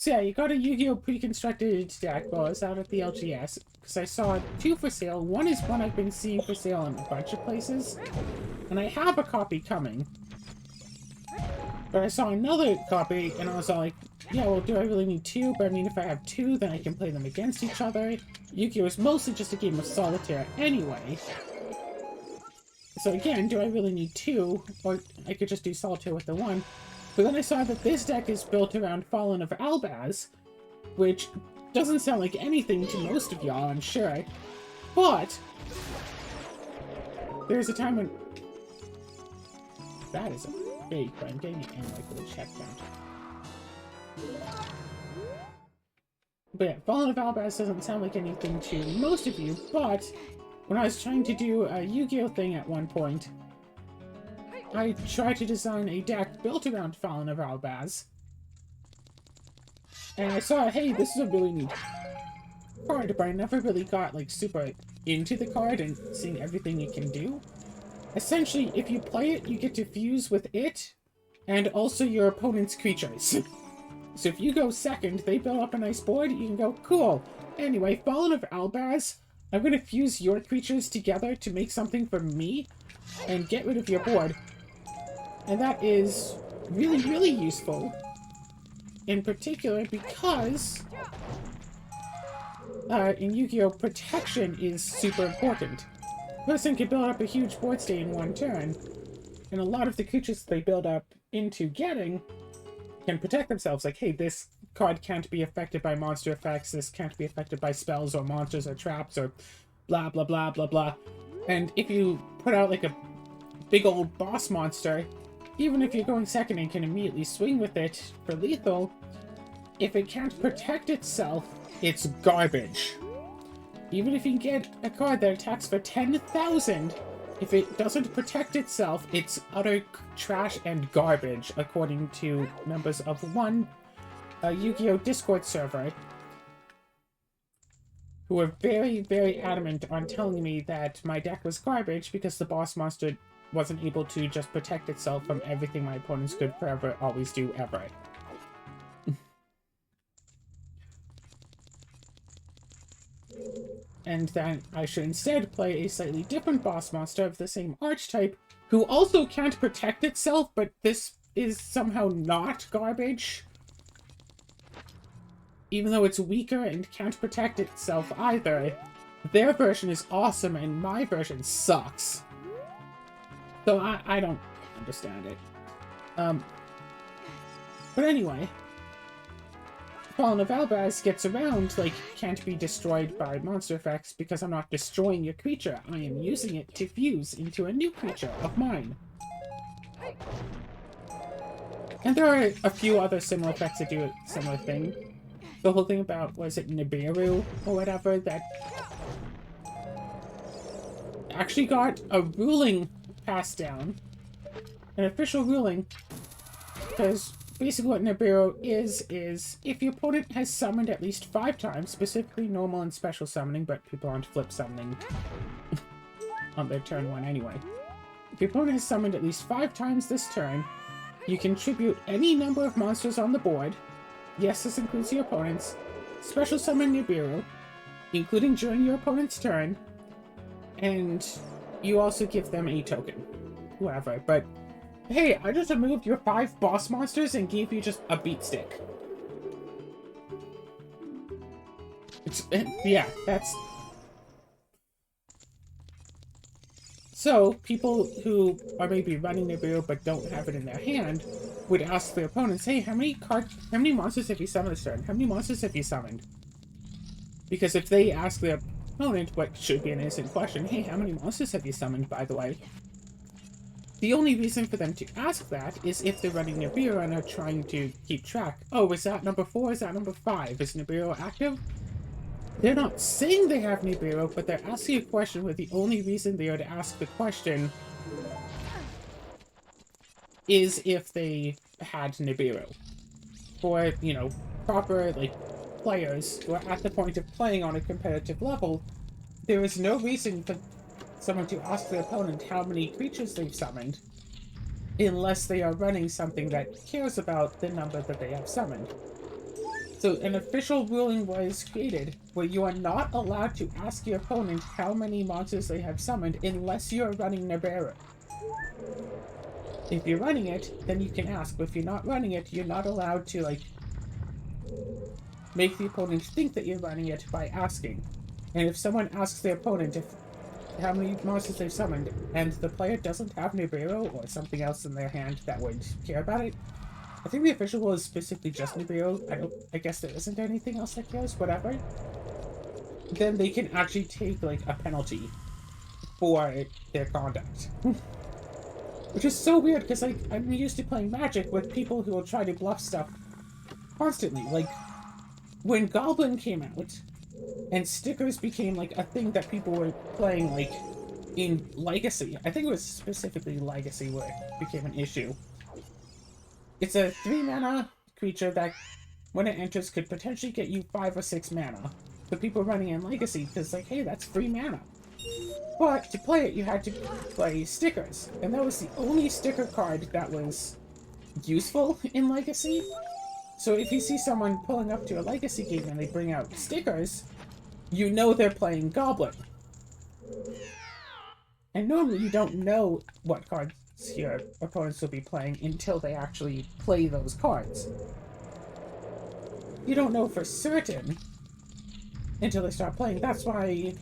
So yeah, you got a Yu-Gi-Oh! Pre-constructed deck while I was out at the LGS, because I saw two for sale. One is one I've been seeing for sale in a bunch of places, and I have a copy coming. But I saw another copy, and I was all like, yeah, well, do I really need two? But I mean, if I have two, then I can play them against each other. Yu-Gi-Oh! Is mostly just a game of solitaire anyway. So again, do I really need two? Or I could just do solitaire with the one. But then I saw that this deck is built around Fallen of Albaz, which doesn't sound like anything to most of y'all, I'm sure. But there's a time when... That is a big one. I'm getting it in like with a check down. But yeah, Fallen of Albaz doesn't sound like anything to most of you, but when I was trying to do a Yu-Gi-Oh! Thing at one point, I tried to design a deck built around Fallen of Albaz. And I saw, hey, this is a really neat card, but I never really got, like, super into the card and seeing everything it can do. Essentially, if you play it, you get to fuse with it, and also your opponent's creatures. So if you go second, they build up a nice board, you can go, cool. Anyway, Fallen of Albaz, I'm going to fuse your creatures together to make something for me, and get rid of your board. And that is really, really useful. In particular, because in Yu-Gi-Oh! Protection is super important. Person can build up a huge board state in one turn, and a lot of the creatures they build up into getting can protect themselves. Like, hey, this card can't be affected by monster effects, this can't be affected by spells or monsters or traps or blah, blah, blah, blah, blah. And if you put out, like, a big old boss monster, even if you're going second and can immediately swing with it for lethal, if it can't protect itself, it's garbage. Even if you get a card that attacks for 10,000, if it doesn't protect itself, it's utter trash and garbage, according to members of one Yu-Gi-Oh! Discord server, who were very, very adamant on telling me that my deck was garbage because the boss monster wasn't able to just protect itself from everything my opponents could forever, always do, ever. And then I should instead play a slightly different boss monster of the same archetype, who also can't protect itself, but this is somehow not garbage. Even though it's weaker and can't protect itself either, their version is awesome and my version sucks. So I don't understand it. But anyway, Fallen of Albaz gets around, like, can't be destroyed by monster effects because I'm not destroying your creature. I am using it to fuse into a new creature of mine. And there are a few other similar effects that do a similar thing. The whole thing about, was it Nibiru or whatever, that actually got a ruling passed down. An official ruling. Because basically what Nibiru is if your opponent has summoned at least 5 times, specifically normal and special summoning, but people aren't flip summoning on their turn 1 anyway. If your opponent has summoned at least 5 times this turn, you can tribute any number of monsters on the board. Yes, this includes your opponent's. Special summon Nibiru, including during your opponent's turn, and you also give them a token. Whoever, but hey, I just removed your 5 boss monsters and gave you just a beat stick. Yeah, that's... So, people who are maybe running Nibiru but don't have it in their hand would ask their opponents, hey, how many monsters have you summoned this turn? How many monsters have you summoned? Because if they ask their opponent, what should be an innocent question, hey, how many monsters have you summoned, by the way? The only reason for them to ask that is if they're running Nibiru and are trying to keep track. Oh, is that number 4? Is that number 5? Is Nibiru active? They're not saying they have Nibiru, but they're asking a question where the only reason they are to ask the question is if they had Nibiru. For, you know, proper, like, players who are at the point of playing on a competitive level, there is no reason for someone to ask their opponent how many creatures they've summoned, unless they are running something that cares about the number that they have summoned. So an official ruling was created where you are not allowed to ask your opponent how many monsters they have summoned unless you're running Nibiru. If you're running it, then you can ask, but if you're not running it, you're not allowed to, like, make the opponent think that you're running it by asking. And if someone asks their opponent how many monsters they've summoned, and the player doesn't have Nibiru or something else in their hand that would care about it, I think the official rule is specifically just Nibiru. I guess there isn't anything else that cares, whatever. Then they can actually take, like, a penalty for their conduct. Which is so weird, because, like, I'm used to playing Magic with people who will try to bluff stuff constantly. Like, when Goblin came out, and stickers became, like, a thing that people were playing, like, in Legacy. I think it was specifically Legacy where it became an issue. It's a 3-mana creature that, when it enters, could potentially get you 5 or 6 mana. The people running in Legacy, because, like, hey, that's free mana. But to play it, you had to play stickers. And that was the only sticker card that was useful in Legacy. So if you see someone pulling up to a Legacy game and they bring out stickers, you know they're playing Goblin. And normally you don't know what cards your opponents will be playing until they actually play those cards. You don't know for certain until they start playing. That's why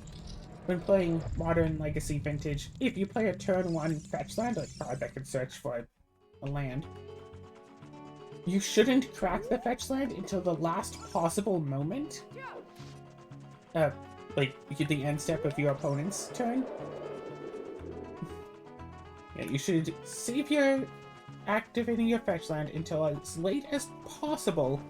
when playing Modern, Legacy, Vintage, if you play a turn 1 fetch land, like card that can search for a land, you shouldn't crack the fetch land until the last possible moment. Like, the end step of your opponent's turn. Yeah, you should save your activating your fetch land until as late as possible.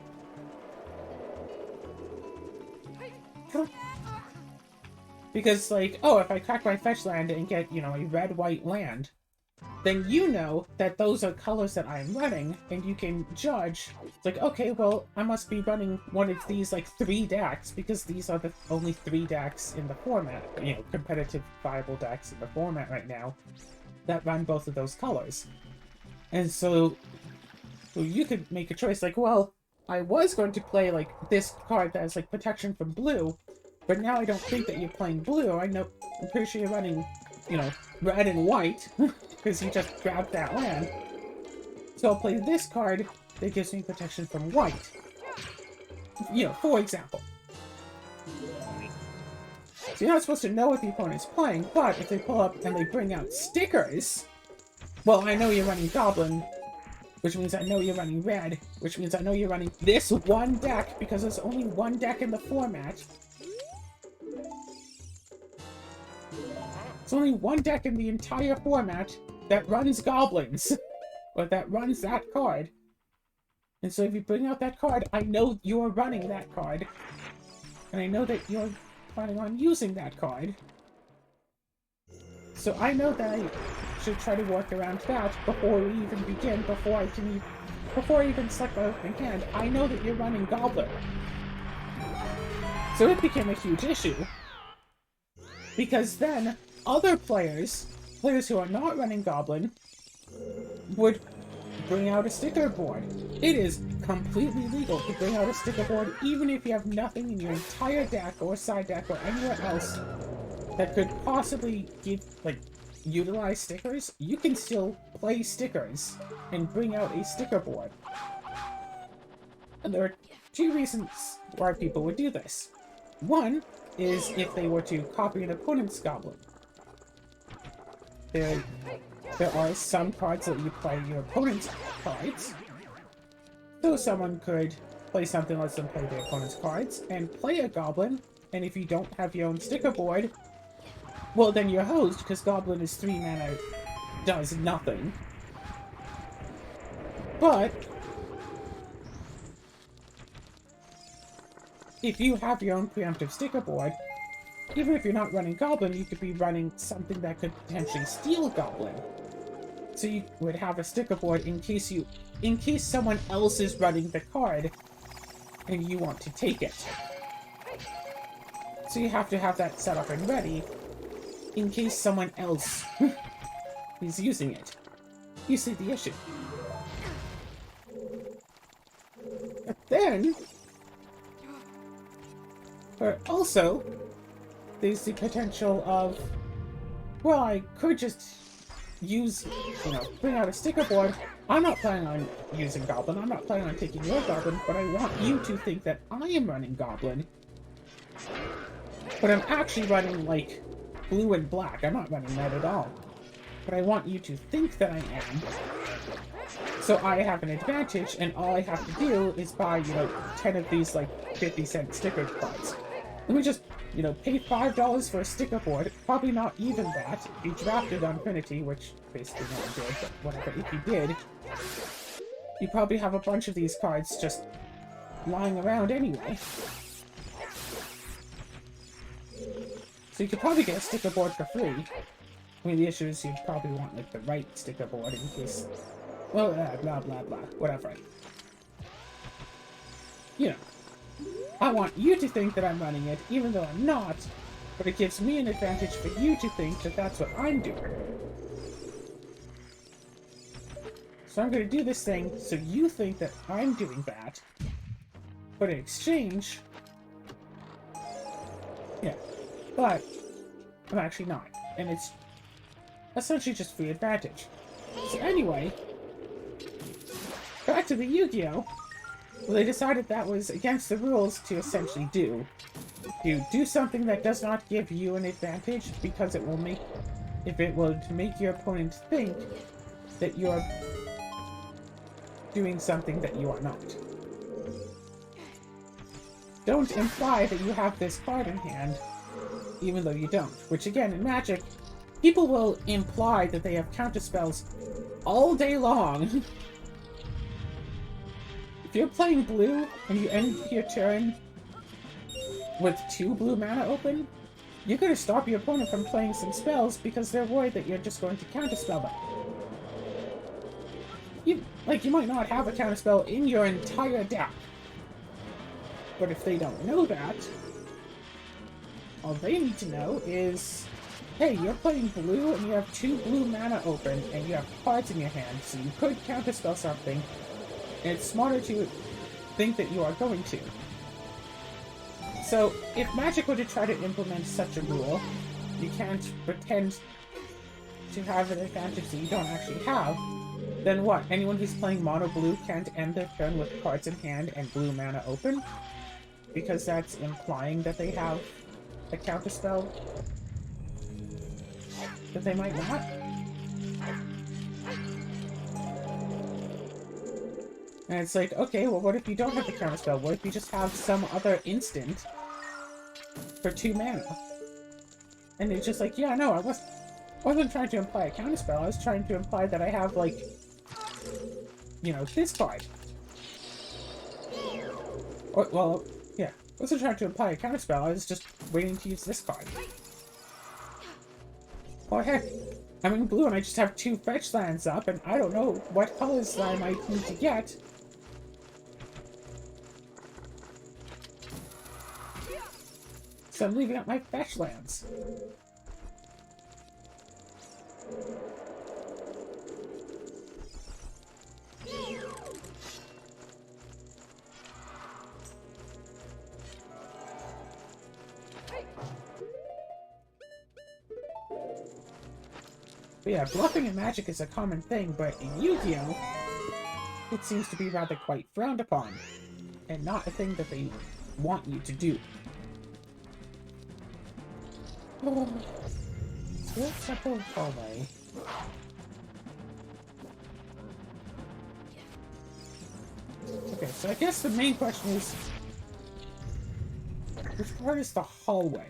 Because, like, oh, if I crack my fetch land and get, you know, a red-white land, then you know that those are colors that I'm running, and you can judge. It's like, okay, well, I must be running one of these, like, 3 decks, because these are the only 3 decks in the format, you know, competitive, viable decks in the format right now, that run both of those colors. And so you could make a choice, like, well, I was going to play, like, this card that has, like, protection from blue, but now I don't think that you're playing blue. I'm pretty sure you're running, you know, red and white, because you just grabbed that land. So I'll play this card that gives me protection from white. You know, for example. So you're not supposed to know what the opponent's playing, but if they pull up and they bring out stickers, well, I know you're running Goblin, which means I know you're running red, which means I know you're running this one deck, because there's only one deck in the format. There's only one deck in the entire format that runs Goblins, or that runs that card. And so if you bring out that card, I know you're running that card, and I know that you're planning on using that card. So I know that I should try to work around that before we even begin, before I even select my opening hand. I know that you're running Goblin. So it became a huge issue. Because then, other players who are not running Goblin, would bring out a sticker board. It is completely legal to bring out a sticker board even if you have nothing in your entire deck or side deck or anywhere else that could possibly utilize stickers. You can still play stickers and bring out a sticker board. And there are 2 reasons why people would do this. One is if they were to copy an opponent's Goblin. There are some cards that you play your opponent's cards. So someone could play something, lets them play their opponent's cards, and play a Goblin, and if you don't have your own sticker board, well then you're hosed, because Goblin is 3 mana, does nothing. But if you have your own preemptive sticker board, even if you're not running Goblin, you could be running something that could potentially steal Goblin. So you would have a sticker board in case someone else is running the card and you want to take it. So you have to have that set up and ready in case someone else is using it. You see the issue. But then, But also, there's the potential of, well, I could just use, bring out a sticker board. I'm not planning on using Goblin. I'm not planning on taking your Goblin, but I want you to think that I am running Goblin. But I'm actually running, like, blue and black. I'm not running that at all. But I want you to think that I am. So I have an advantage, and all I have to do is buy, 10 of these, like, 50-cent sticker cards. Let me just, pay $5 for a sticker board. Probably not even that. If you drafted on Infinity, which basically no one did, but whatever. If you did, you probably have a bunch of these cards just lying around anyway. So you could probably get a sticker board for free. I mean, the issue is you'd probably want, like, the right sticker board in case... Well, blah, blah, blah. Whatever. I want you to think that I'm running it, even though I'm not, but it gives me an advantage for you to think that that's what I'm doing. So I'm going to do this thing so you think that I'm doing that, but in exchange... Yeah. But I'm actually not. And it's essentially just free advantage. So anyway, back to the Yu-Gi-Oh! Well, they decided that was against the rules to essentially do. You do something that does not give you an advantage because it will make... If it would make your opponent think that you're doing something that you are not. Don't imply that you have this card in hand, even though you don't. Which, again, in Magic, people will imply that they have counterspells all day long. If you're playing blue, and you end your turn with 2 blue mana open, you're going to stop your opponent from playing some spells because they're worried that you're just going to counterspell them. You might not have a counterspell in your entire deck. But if they don't know that, all they need to know is, hey, you're playing blue and you have 2 blue mana open and you have cards in your hand, so you could counterspell something, and it's smarter to think that you are going to. So, if Magic were to try to implement such a rule, you can't pretend to have an advantage that you don't actually have, then what? Anyone who's playing mono blue can't end their turn with cards in hand and blue mana open? Because that's implying that they have a counterspell that they might not? And it's like, okay, well, what if you don't have the counterspell? What if you just have some other instant for 2 mana? And it's just like, yeah, no, I wasn't trying to imply a counterspell. I was trying to imply that I have, like, this card. Well, yeah. I wasn't trying to imply a counterspell. I was just waiting to use this card. Well, heck, I'm in blue and I just have 2 fetch lands up, and I don't know what colors I might need to get. So I'm leaving out my fetch lands. But yeah, bluffing in Magic is a common thing, but in Yu-Gi-Oh! It seems to be rather quite frowned upon, and not a thing that they want you to do. Oh, still simple hallway. Okay, so I guess the main question is, which part is the hallway?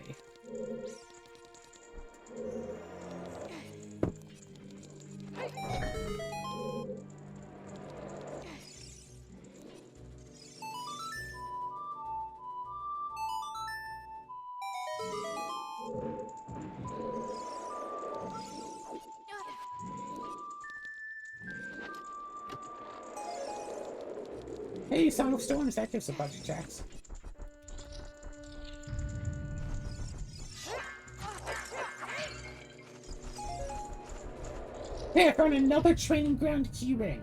Hey, Song of Storms, that gives a bunch of checks. Hey, I found another training ground keyring.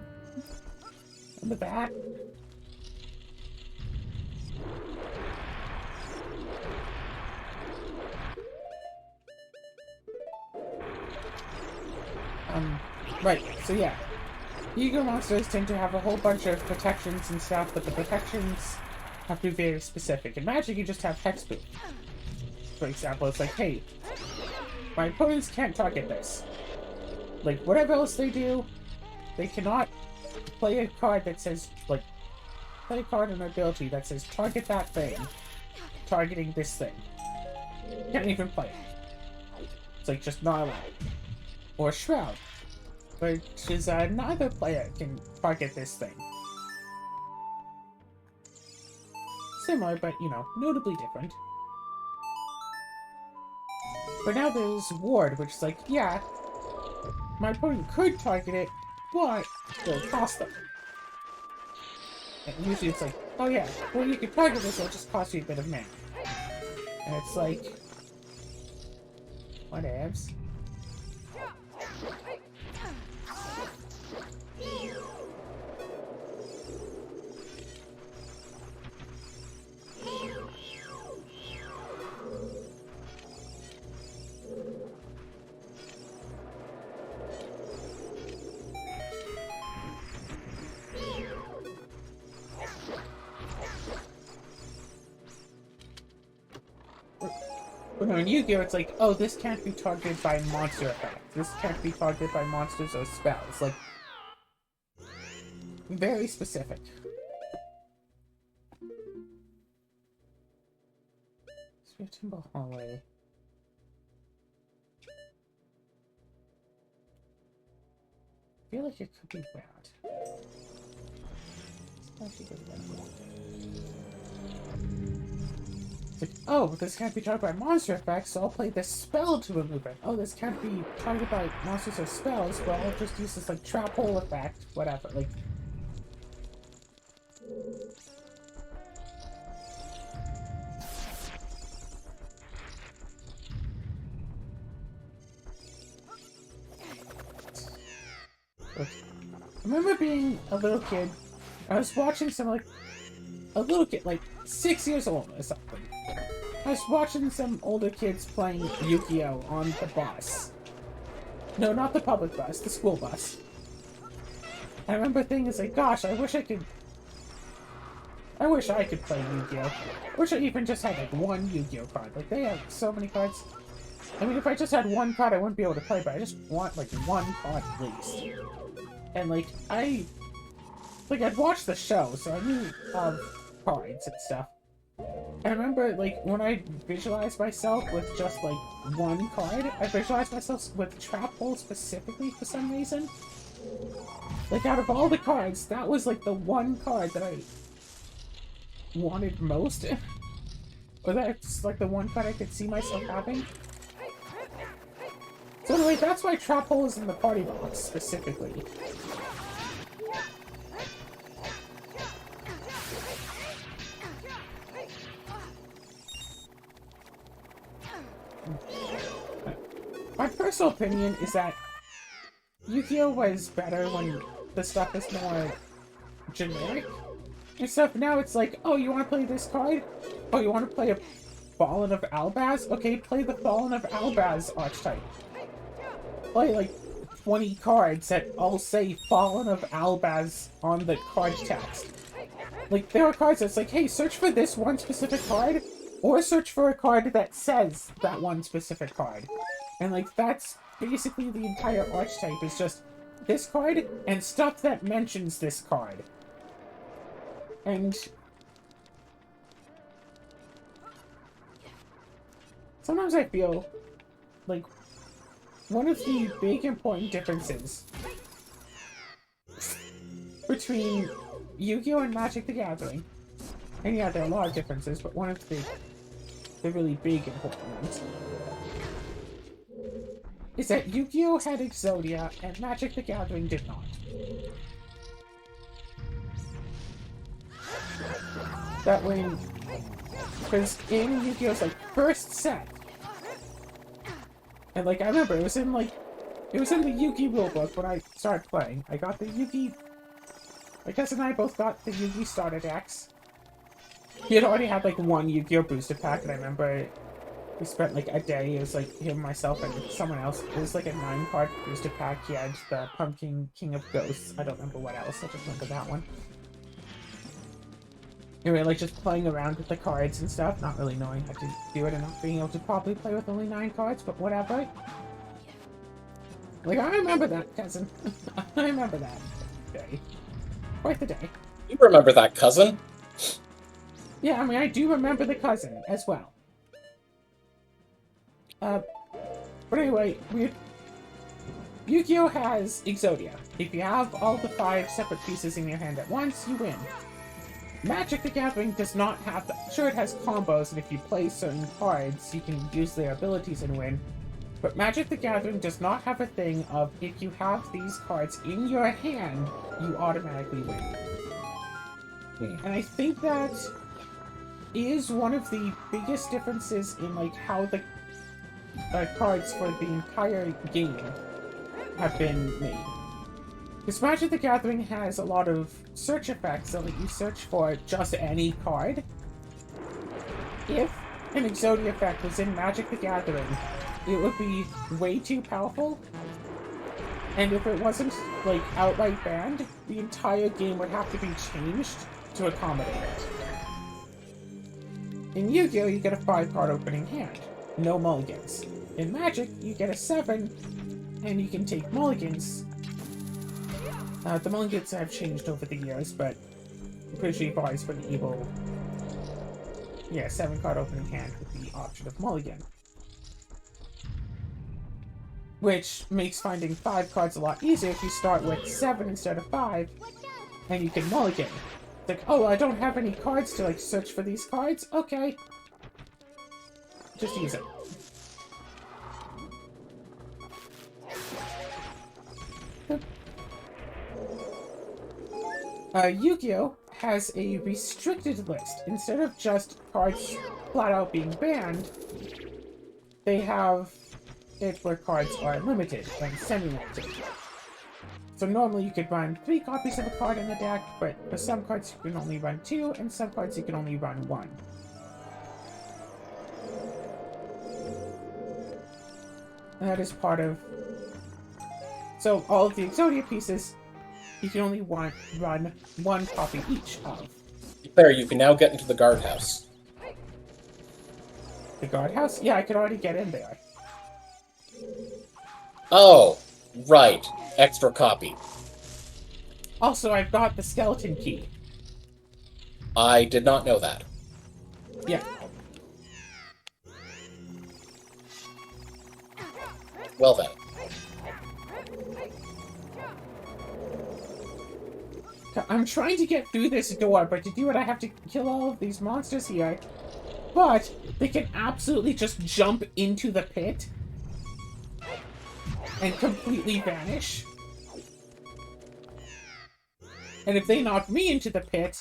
On the back. Right, so yeah. Yu-Gi-Oh! Monsters tend to have a whole bunch of protections and stuff, but the protections have to be very specific. In Magic, you just have hexproof. For example, it's like, hey, my opponents can't target this. Like, whatever else they do, they cannot play a card that says, like, play a card in an ability that says, target that thing, targeting this thing. Can't even play it. It's like, just not allowed. Or Shroud, which is neither player can target this thing. Similar, but, you know, notably different. But now there's Ward, which is like, yeah, my opponent could target it, but it'll cost them. And usually it's like, oh yeah, well you can target this, it'll just cost you a bit of mana. And it's like, whatevs. But no, in Yu-Gi-Oh! It's like, oh, this can't be targeted by monster effects. This can't be targeted by monsters or spells. Like, very specific. Sphere Timber Hallway. I feel like it could be bad. It's actually good. It's like, oh, this can't be targeted by monster effects, so I'll play this spell to remove it. Oh, this can't be targeted by monsters or spells, well, I'll just use this, like, trap hole effect, whatever, like... I remember being a little kid, I was watching some, like, a little kid, like, 6 years old or something. I was watching some older kids playing Yu-Gi-Oh! On the bus. No, not the public bus, the school bus. I remember thinking, it's like, gosh, I wish I could play Yu-Gi-Oh! I wish I even just had, like, one Yu-Gi-Oh! Card. Like, they have so many cards. I mean, if I just had one card, I wouldn't be able to play, but I just want, like, one card at least. And, like, I'd watched the show, so I knew of cards and stuff. I remember, like, when I visualized myself with just, like, one card, I visualized myself with Trap Hole specifically for some reason. Like, out of all the cards, that was, like, the one card that I wanted most. Or that's, like, the one card I could see myself having. So anyway, that's why Trap Hole is in the party box, specifically. My personal opinion is that Yu-Gi-Oh! Was better when the stuff is more generic and stuff. Now it's like, oh, you want to play this card? Oh, you want to play a Fallen of Albaz? Okay, play the Fallen of Albaz archetype. Play like 20 cards that all say Fallen of Albaz on the card text. Like, there are cards that's like, hey, search for this one specific card, or search for a card that says that one specific card. And, like, that's basically the entire archetype, is just this card and stuff that mentions this card. And sometimes I feel like one of the big important differences between Yu-Gi-Oh! And Magic the Gathering, and yeah, there are a lot of differences, but one of the really big important ones, is that Yu-Gi-Oh! Had Exodia, and Magic the Gathering did not. That when... Because in Yu-Gi-Oh!'s, like, first set, and, like, I remember, it was in the Yu-Gi rulebook when I started playing. I got the Yu-Gi... My cousin and I both got the Yu-Gi starter decks. He had already had, like, one Yu-Gi-Oh! Booster pack, and I remember We spent like a day. It was like him, myself, and someone else. It was like a 9-card booster pack. He had the Pumpkin King of Ghosts. I don't remember what else. I just remember that one. Anyway, like just playing around with the cards and stuff, not really knowing how to do it and not being able to properly play with only 9 cards, but whatever. Like, I remember that, cousin. I remember that day. Quite the day. You remember that, cousin? Yeah, I mean, I do remember the cousin as well. But anyway, Yu-Gi-Oh! Has Exodia. If you have all the 5 separate pieces in your hand at once, you win. Magic the Gathering does not have that. Sure, it has combos, and if you play certain cards, you can use their abilities and win. But Magic the Gathering does not have a thing of, if you have these cards in your hand, you automatically win. And I think that is one of the biggest differences in, like, how the cards for the entire game have been made. Because Magic the Gathering has a lot of search effects that let you search for just any card. If an Exodia effect was in Magic the Gathering, it would be way too powerful. And if it wasn't, like, outright banned, the entire game would have to be changed to accommodate it. In Yu-Gi-Oh! You get a 5-card opening hand. No mulligans. In Magic, you get a 7, and you can take mulligans. The mulligans have changed over the years, but I'm pretty sure you've always been able... Yeah, 7-card opening hand with the option of mulligan. Which makes finding 5 cards a lot easier if you start with 7 instead of 5, and you can mulligan. It's like, oh, I don't have any cards to, like, search for these cards? Okay. Just use it. Yu-Gi-Oh! Has a restricted list. Instead of just cards flat out being banned, they have it where cards are limited and semi-limited. So normally you could run 3 copies of a card in the deck, but for some cards you can only run 2, and some cards you can only run 1. And that is part of... So all of the Exodia pieces, you can only run 1 copy each of. There, you can now get into the guardhouse. The guardhouse? Yeah, I could already get in there. Oh, right. Extra copy. Also, I've got the skeleton key. I did not know that. Yeah. Well then. I'm trying to get through this door, but to do it I have to kill all of these monsters here. But they can absolutely just jump into the pit and completely vanish. And if they knock me into the pit,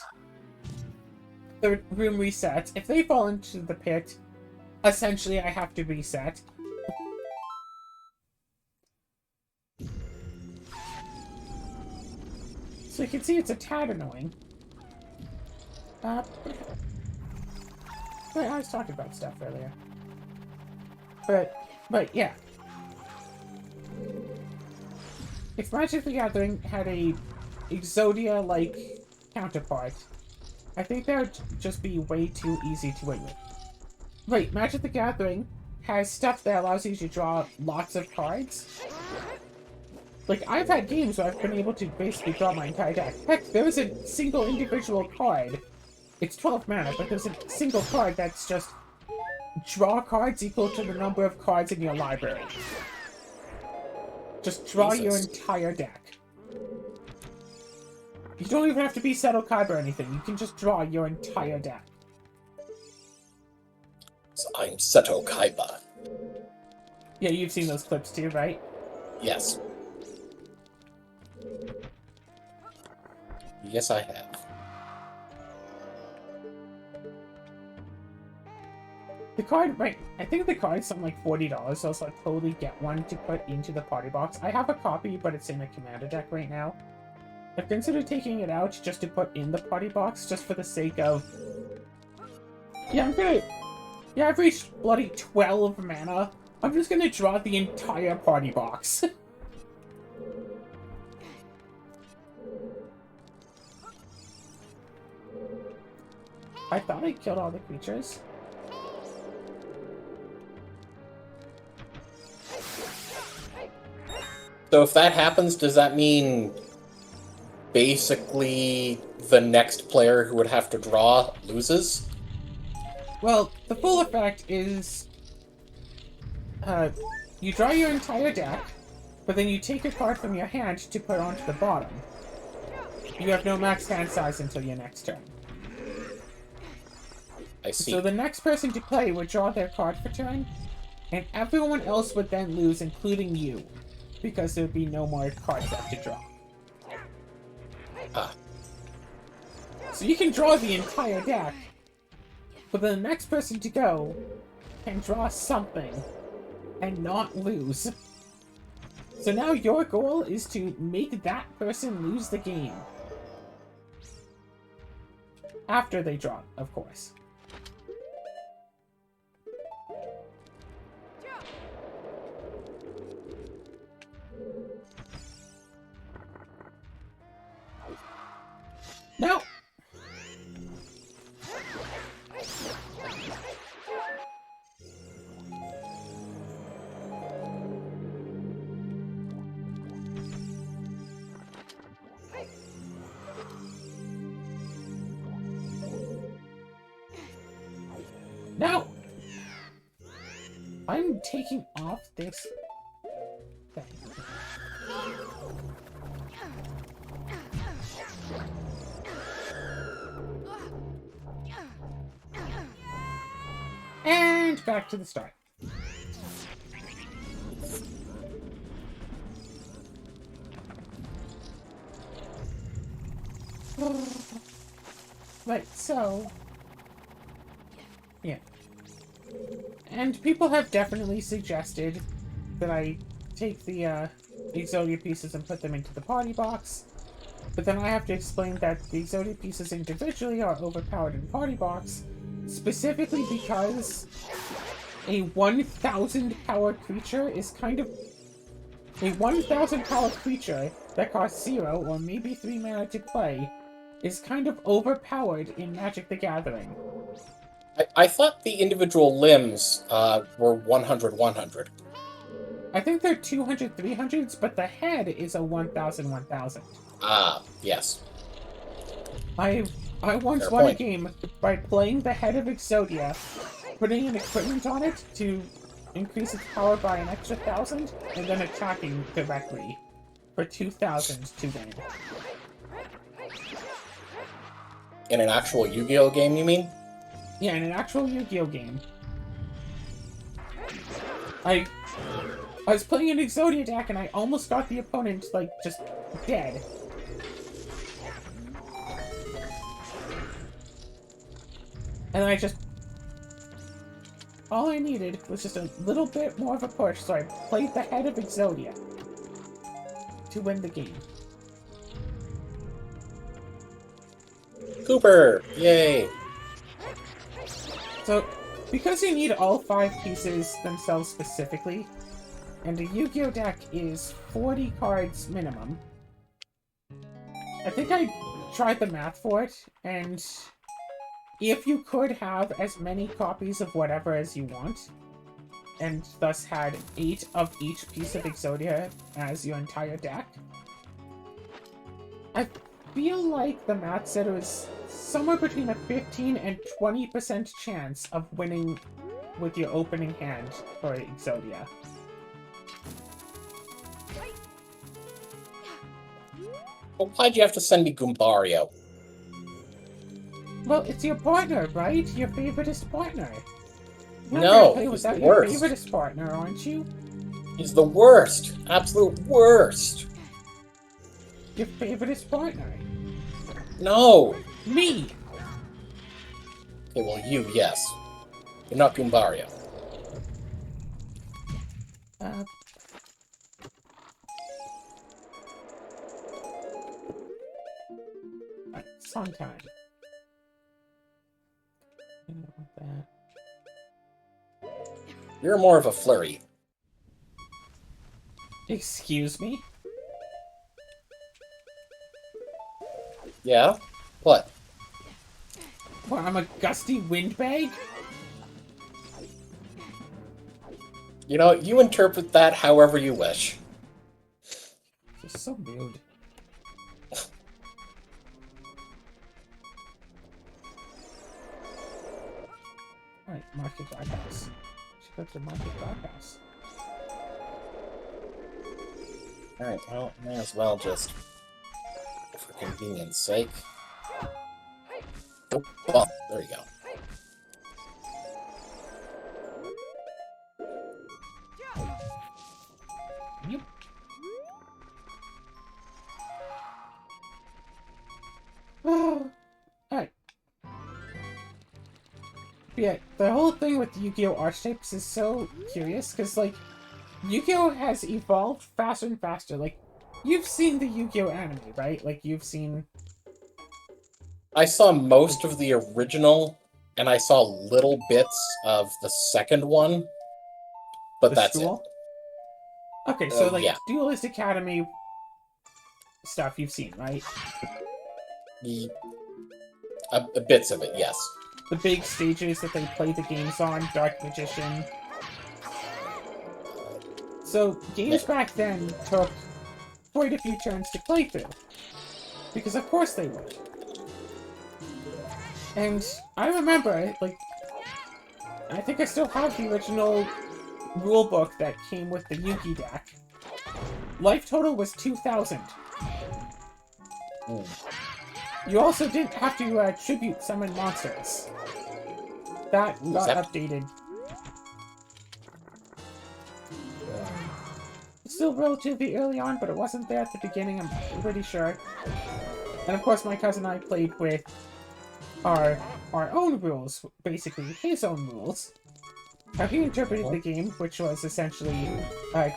the room resets. If they fall into the pit, essentially I have to reset. So you can see it's a tad annoying. Wait, I was talking about stuff earlier. But yeah. If Magic the Gathering had a Exodia-like counterpart, I think that would just be way too easy to win with. Right, Magic the Gathering has stuff that allows you to draw lots of cards. Like, I've had games where I've been able to basically draw my entire deck. Heck, there was a single individual card. It's 12 mana, but there's a single card that's just draw cards equal to the number of cards in your library. Just draw your entire deck. You don't even have to be Seto Kaiba or anything. You can just draw your entire deck. So I'm Seto Kaiba. Yeah, you've seen those clips too, right? Yes. Yes, I have. The card, right, I think the card's something like $40, so I'll totally get one to put into the party box. I have a copy, but it's in a commander deck right now. I've considered taking it out just to put in the party box, just for the sake of... Yeah, Yeah, I've reached bloody 12 mana. I'm just gonna draw the entire party box. I thought I killed all the creatures. So if that happens, does that mean basically the next player who would have to draw loses? Well, the full effect is... you draw your entire deck, but then you take a card from your hand to put onto the bottom. You have no max hand size until your next turn. I see. So the next person to play would draw their card for turn, and everyone else would then lose, including you, because there would be no more cards left to draw. Ah. So you can draw the entire deck, but the next person to go can draw something and not lose. So now your goal is to make that person lose the game. After they draw, of course. No! No! I'm taking off this thing. And back to the start. Right, so... yeah. And people have definitely suggested that I take the Exodia pieces and put them into the party box. But then I have to explain that the Exodia pieces individually are overpowered in party box, specifically because a 1,000 power creature is kind of... a 1,000 power creature that costs 0 or maybe 3 mana to play is kind of overpowered in Magic the Gathering. I thought the individual limbs were 100-100. I think they're 200 300s, but the head is a 1,000 1,000. Ah, yes. I once Fair won point. a game by playing the head of Exodia, putting an equipment on it to increase its power by an extra 1,000, and then attacking directly for 2,000 to win. In an actual Yu-Gi-Oh game, you mean? Yeah, in an actual Yu-Gi-Oh game. I was playing an Exodia deck and I almost got the opponent, like, just dead. And I just... all I needed was just a little bit more of a push, so I played the head of Exodia to win the game. Cooper! Yay! So, because you need all 5 pieces themselves specifically, and a Yu-Gi-Oh deck is 40 cards minimum, I think I tried the math for it, and if you could have as many copies of whatever as you want, and thus had 8 of each piece of Exodia as your entire deck, I feel like the math said it was somewhere between a 15 and 20% chance of winning with your opening hand for Exodia. Well, why'd you have to send me Goombario? Well, it's your partner, right? Your favoriteest partner. You're not No, gonna play he's without the your worst. favoriteest partner, aren't you? He's the worst! Absolute worst! Your favoriteest partner. No! Me! Okay, well, you, yes. You're not Goombario. Sometime. I don't want that. You're more of a flurry. Excuse me? Yeah? What? What, I'm a gusty windbag? You know, you interpret that however you wish. You're so rude. Alright, Market Doghouse. Should go to the Market Doghouse. Alright, well, may as well just, for convenience sake. Oh, well, there you go. Yep. Alright. Yeah, the whole thing with Yu-Gi-Oh! Archetypes is so curious, because, like, Yu-Gi-Oh! Has evolved faster and faster. Like, you've seen the Yu-Gi-Oh! Anime, right? Like, you've seen... I saw most of the original, and I saw little bits of the second one, but that's school? Okay, so, like, yeah. Duelist Academy stuff you've seen, right? Bits of it, yes. The big stages that they play the games on, Dark Magician. So, games back then took quite a few turns to play through. Because of course they would. And I remember, like, I think I still have the original rulebook that came with the Yugi deck. Life total was 2,000. You also didn't have to tribute summon monsters. That got updated. Still relatively early on, but it wasn't there at the beginning, I'm pretty sure. And of course my cousin and I played with our own rules, basically his own rules. How he interpreted the game, which was essentially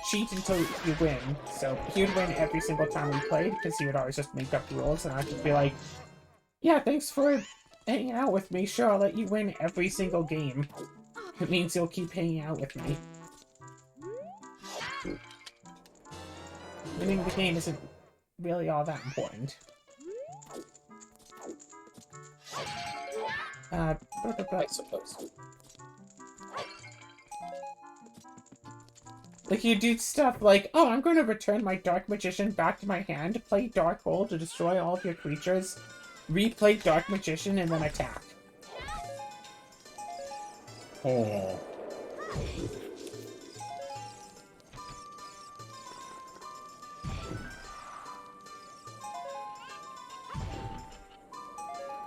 cheat until you win. So he would win every single time we played, because he would always just make up rules, and I'd just be like, yeah, thanks for hanging out with me. Sure, I'll let you win every single game. It means you'll keep hanging out with me. Winning the game isn't really all that important. I suppose. Like, you do stuff like, oh, I'm going to return my Dark Magician back to my hand, play Dark Hole to destroy all of your creatures, replay Dark Magician, and then attack. Oh.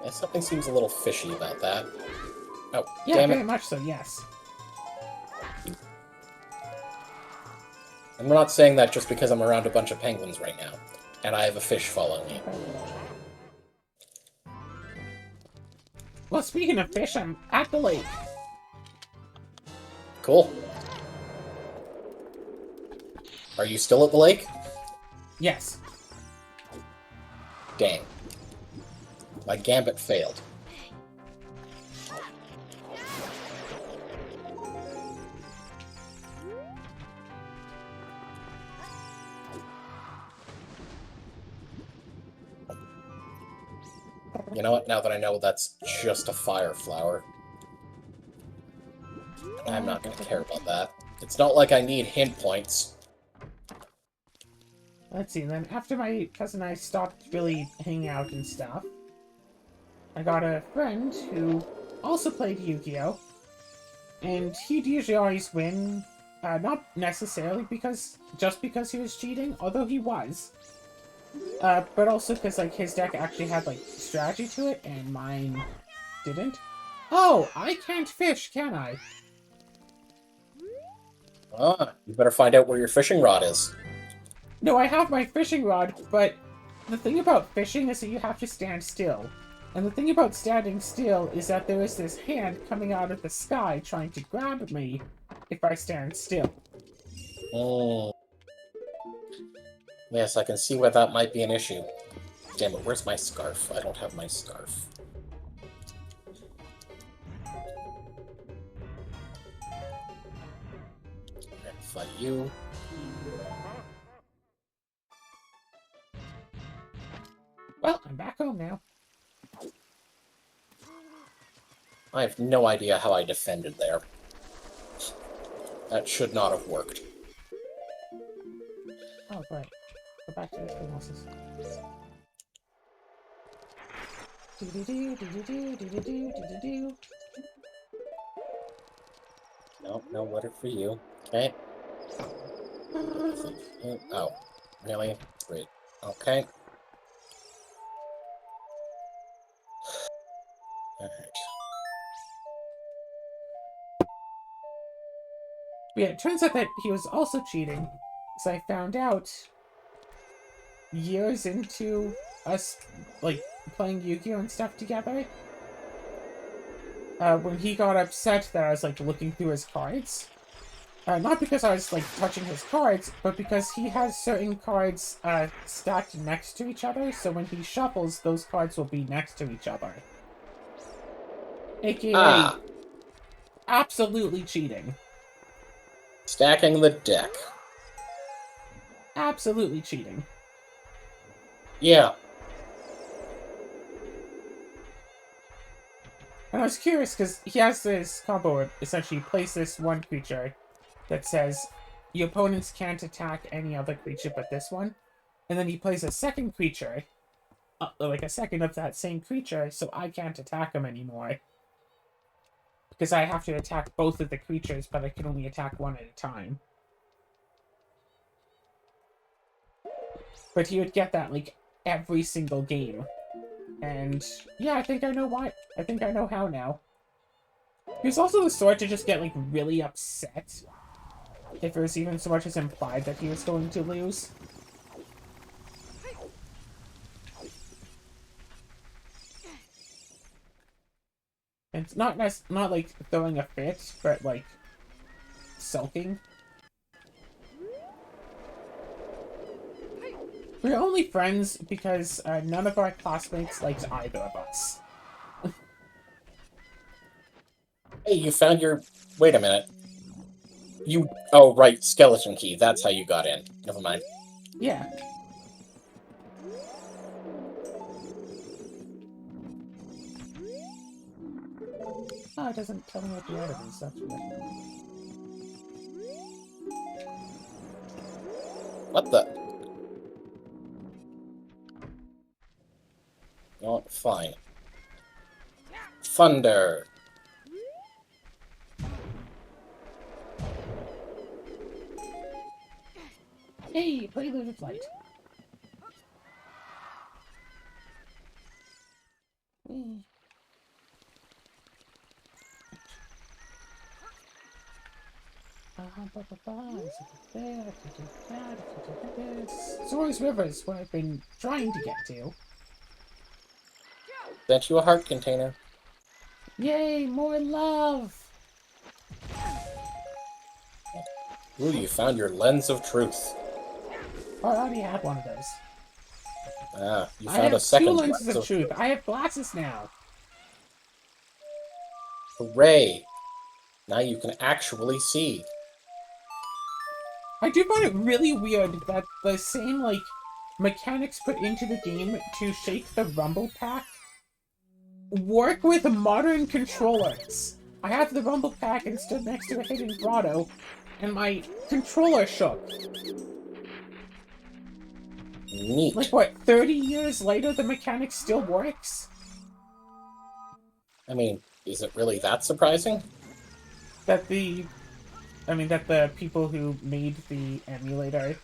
Yeah, something seems a little fishy about that. Oh, Yeah, damn it. very much so, yes. I'm not saying that just because I'm around a bunch of penguins right now, and I have a fish following me. Well, speaking of fish, I'm at the lake. Cool. Are you still at the lake? Yes. Dang. My gambit failed. You know what? Now that I know that's just a fire flower, I'm not going to care about that. It's not like I need hint points. Let's see, then after my cousin and I stopped really hanging out and stuff, I got a friend who also played Yu-Gi-Oh! And he'd usually always win, not necessarily just because he was cheating, although he was. But also because, like, his deck actually had, like, strategy to it, and mine didn't. Oh, I can't fish, can I? Ah, you better find out where your fishing rod is. No, I have my fishing rod, but the thing about fishing is that you have to stand still. And the thing about standing still is that there is this hand coming out of the sky trying to grab me if I stand still. Oh. Yes, I can see why that might be an issue. Damn it, where's my scarf? I don't have my scarf. fight you. Well, I'm back home now. I have no idea how I defended there. That should not have worked. Oh, great. Go back to the houses. Do-do-do. No, no letter for you. Okay. Oh, really? Great. Okay. Alright. Yeah, it turns out that he was also cheating. So I found out years into us, like, playing Yu-Gi-Oh! And stuff together. When he got upset that I was, like, looking through his cards. Not because I was, like, touching his cards, but because he has certain cards, stacked next to each other, so when he shuffles, those cards will be next to each other. AKA, absolutely cheating. Stacking the deck. Absolutely cheating. Yeah. And I was curious, because he has this combo where essentially he plays this one creature that says, your opponents can't attack any other creature but this one. And then he plays a second creature, like a second of that same creature, so I can't attack him anymore. Because I have to attack both of the creatures, but I can only attack one at a time. But he would get that, like, every single game. And, yeah, I think I know why. I think I know how now. He was also the sort to just get, like, really upset if it was even so much as implied that he was going to lose. And it's not like throwing a fit, but like sulking. We're only friends because none of our classmates likes either of us. Hey, you found your... Wait a minute. You... Oh, right, skeleton key. That's how you got in. Never mind. Yeah. Oh, it doesn't tell me what the item is. That's weird. What the... Oh, fine. Thunder. Hey, Prelude of Flight. Source River is what I've been trying to get to. Sent you a heart container. Yay, more love! Ooh, you found your lens of truth. Oh, I already had one of those. Ah, you I found have a second two lenses lens of truth. I have glasses now. Hooray! Now you can actually see. I do find it really weird that the same, like, mechanics put into the game to shake the rumble pack work with modern controllers. I have the rumble pack and stood next to a hidden grotto, and my controller shook. Neat. Like, what, 30 years later the mechanic still works? I mean, is it really that surprising? That the people who made the emulator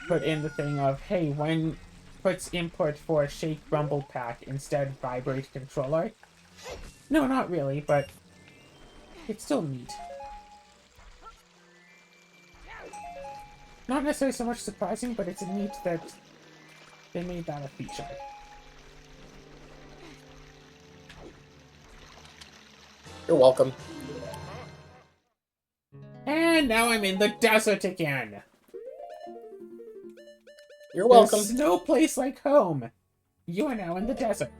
put in the thing of, hey, when puts input for shake rumble pack instead vibrate controller. No, not really, but it's still neat. Not necessarily so much surprising, but it's neat that they made that a feature. You're welcome. And now I'm in the desert again. You're welcome. There's no place like home. You are now in the desert.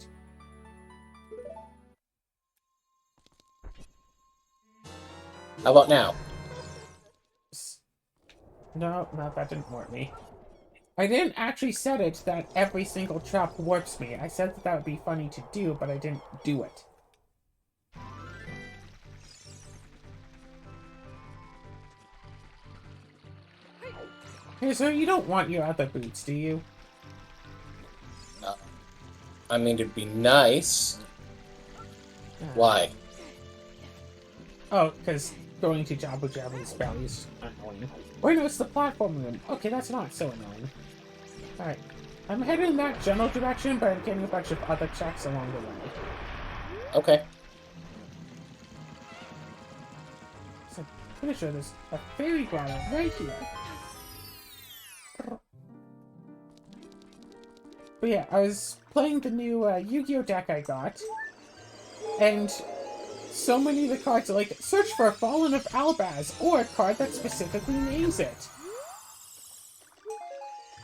How about now? No, that didn't warp me. I didn't actually set it that every single trap warps me. I said that would be funny to do, but I didn't do it. Hey, so you don't want your other boots, do you? No. I mean, it'd be nice. Why? Oh, because going to Jabu Jabu's belly is annoying. Wait, no, it's the platform room. Okay, that's not so annoying. Alright. I'm heading in that general direction, but I'm getting a bunch of other checks along the way. Okay. So, I'm pretty sure there's a fairy grotto right here. But yeah, I was playing the new Yu-Gi-Oh! Deck I got, and so many of the cards are like, search for Fallen of Albaz, or a card that specifically names it.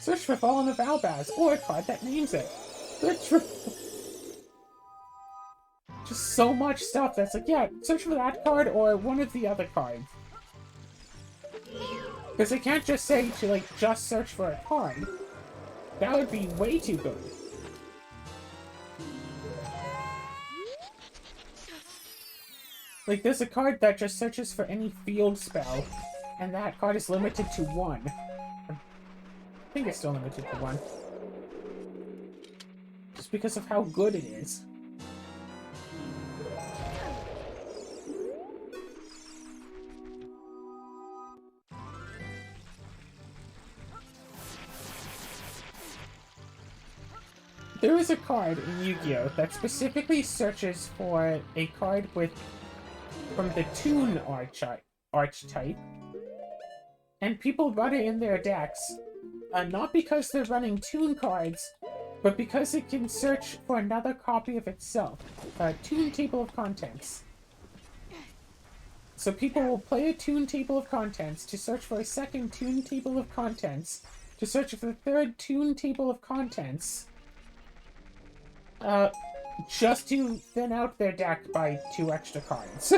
Search for Fallen of Albaz, or a card that names it. Search for... Just so much stuff that's like, yeah, search for that card or one of the other cards. Because they can't just say to, like, just search for a card. That would be way too good. Like, there's a card that just searches for any field spell, and that card is limited to 1. I think it's still limited to 1. Just because of how good it is. There is a card in Yu-Gi-Oh! That specifically searches for a card from the Toon archetype, and people run it in their decks, not because they're running Toon cards, but because it can search for another copy of itself, a Toon table of contents. So people will play a Toon table of contents to search for a second Toon table of contents, to search for the third Toon table of contents, just to thin out their deck by 2 extra cards.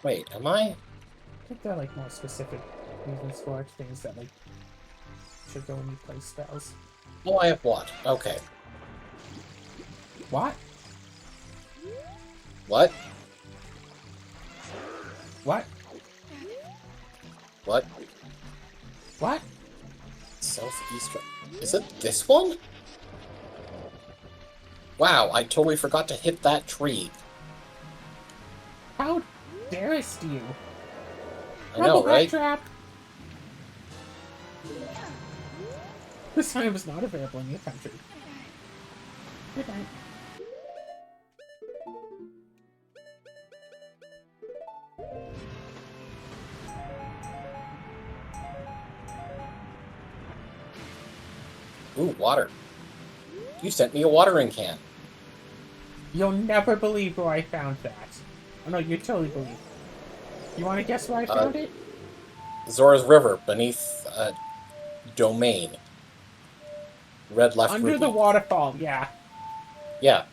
Wait, am I? I think there are, like, more specific reasons for it, things that, like, should go when you play spells. Oh, I have what? Okay. What? What? What? What? What? Southeastern. Is it this one? Wow, I totally forgot to hit that tree. How darest you? I know, right? Trap! This time was not available in your country. Good night. Ooh, water. You sent me a watering can. You'll never believe where I found that. Oh no, you totally believe. You want to guess where I found it? Zora's River, beneath domain. Red left Under ruby. the waterfall, yeah. Yeah.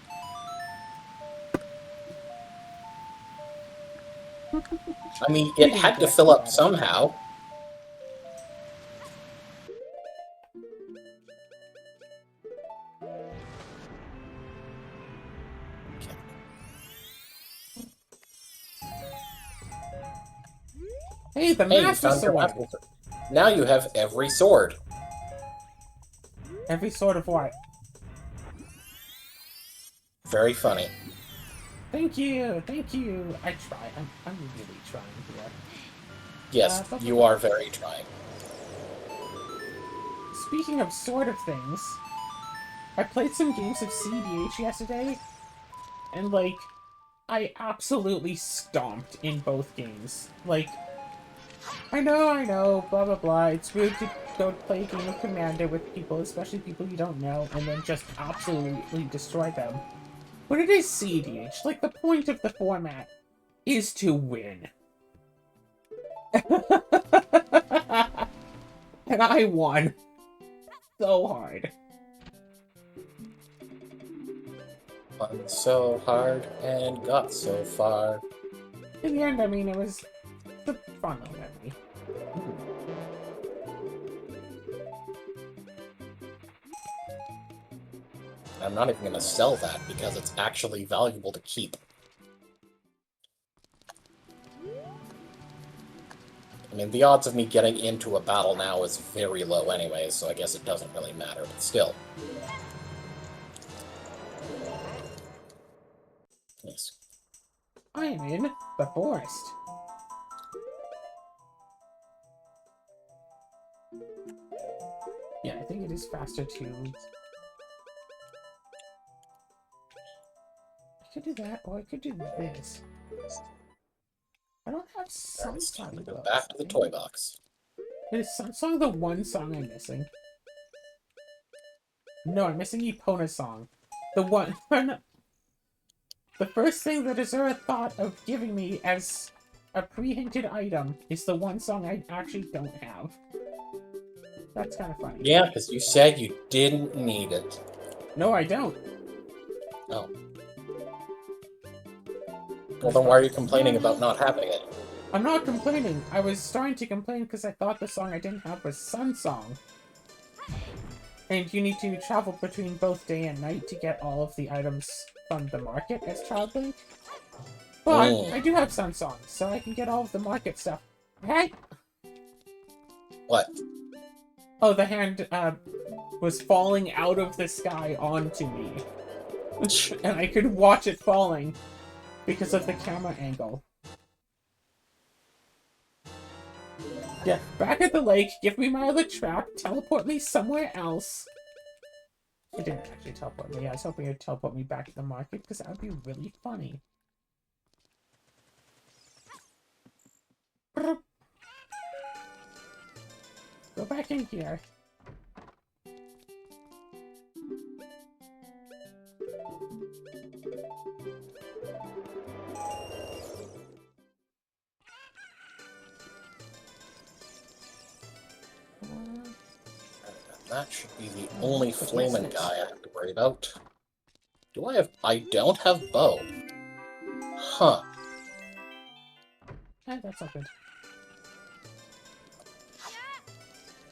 I mean, it had to fill up somehow. Hey, the Hey, you Master found your Sword! Master Sword. Now you have every sword. Every sword of what? Very funny. Thank you, thank you. I try. I'm really trying here. Yes, you are very trying. Speaking of sort of things, I played some games of CDH yesterday, and, like, I absolutely stomped in both games. Like, I know, blah blah blah, it's rude to go play a game of Commander with people, especially people you don't know, and then just absolutely destroy them. But it is CDH, like, the point of the format is to win. And I won. So hard. Fun so hard and got so far. In the end, I mean, it was a fun little memory. I'm not even going to sell that because it's actually valuable to keep. I mean, the odds of me getting into a battle now is very low anyway, so I guess it doesn't really matter, but still. Yes. I am in the forest. Yeah, I think it is faster to... I could do that, or I could do this. I don't have some It's time to go songbooks. back to the toy box. Is Song the one song I'm missing? No, I'm missing Epona's song. The one... The first thing that Azura thought of giving me as a pre-hinted item is the one song I actually don't have. That's kind of funny. Yeah, because you said you didn't need it. No, I don't. Oh. Well, then why are you complaining about not having it? I'm not complaining. I was starting to complain because I thought the song I didn't have was Sun Song. And you need to travel between both day and night to get all of the items from the market as Child Link. But I do have Sun Song, so I can get all of the market stuff. Hey! What? Oh, the hand was falling out of the sky onto me. And I could watch it falling because of the camera angle. Yeah, back at the lake, give me my other trap, teleport me somewhere else. It didn't actually teleport me. I was hoping it would teleport me back to the market, because that would be really funny. Go back in here. That should be the only flaming guy I have to worry about. Do I have... I don't have bow. Huh. That's all good.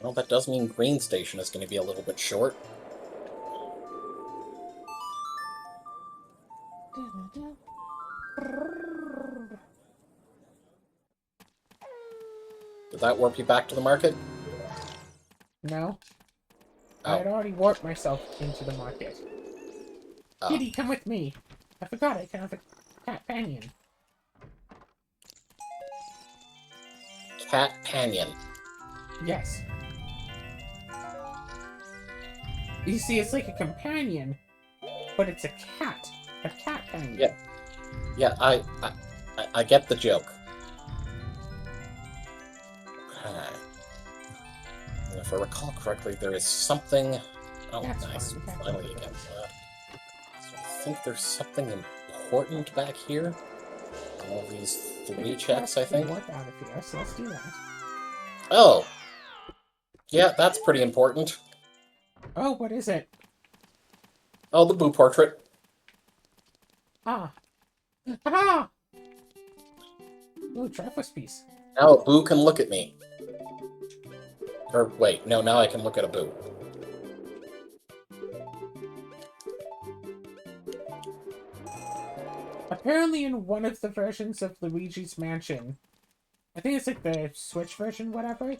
Well, that does mean Green Station is going to be a little bit short. Did that warp you back to the market? No. Oh. I had already warped myself into the market. Oh. Kitty, come with me. I forgot I can have a cat companion. Cat Panion. Yes. You see, it's like a companion, but it's a cat. A cat companion. Yeah. Yeah, I get the joke. And if I recall correctly, there is something... Oh, That's nice. fine. Finally again. So I think there's something important back here. All these three checks, I think. Warp out of here, so let's do that. Oh! Yeah, that's pretty important. Oh, what is it? Oh, the Boo portrait. Ah. Ah! Oh, Triforce piece. Now a Boo can look at me. Or, wait, no, now I can look at a Boo. Apparently in one of the versions of Luigi's Mansion, I think it's like the Switch version, whatever,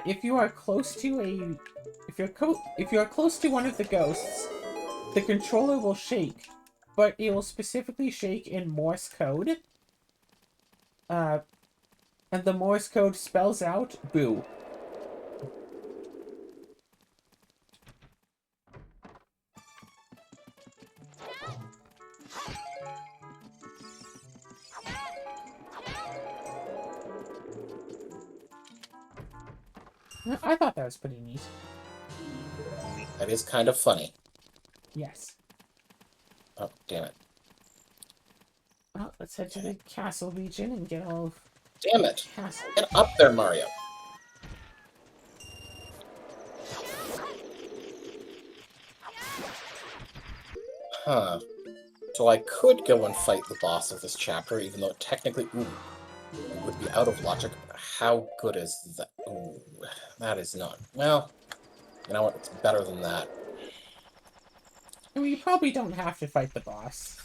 if you are close to a... If you are close to one of the ghosts, the controller will shake, but it will specifically shake in Morse code. And the Morse code spells out Boo. I thought that was pretty neat. That is kind of funny. Yes. Oh, damn it. Well, let's head to the castle region and get all of... Damn it! Castle. Get up there, Mario! Huh. So I could go and fight the boss of this chapter, even though technically, ooh, it would be out of logic. How good is that? Ooh, that is not. Well, you know what? It's better than that. I mean, you probably don't have to fight the boss.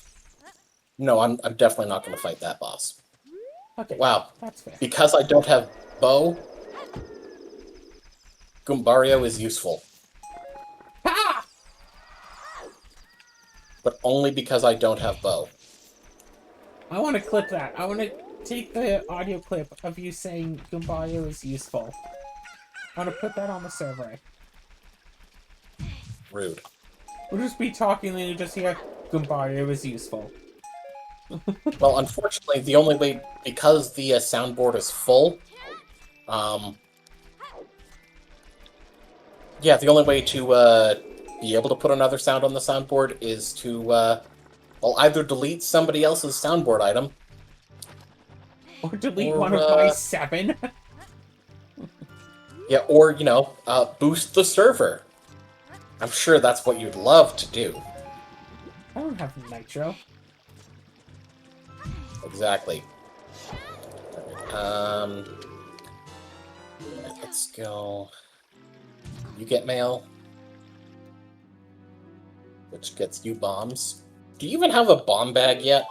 No, I'm definitely not going to fight that boss. Okay, Wow. that's fair. Because I don't have bow, Goombario is useful. Ha! But only because I don't have bow. I want to clip that. I want to take the audio clip of you saying Goombario is useful. I want to put that on the server. Rude. We'll just be talking and you just hear Goombario is useful. Well, unfortunately, the only way, because the soundboard is full, yeah, the only way to be able to put another sound on the soundboard is to, well, either delete somebody else's soundboard item, Or delete one of my 7. yeah, or, you know, boost the server. I'm sure that's what you'd love to do. I don't have Nitro. Exactly. Let's go. You get mail, which gets you bombs. Do you even have a bomb bag yet?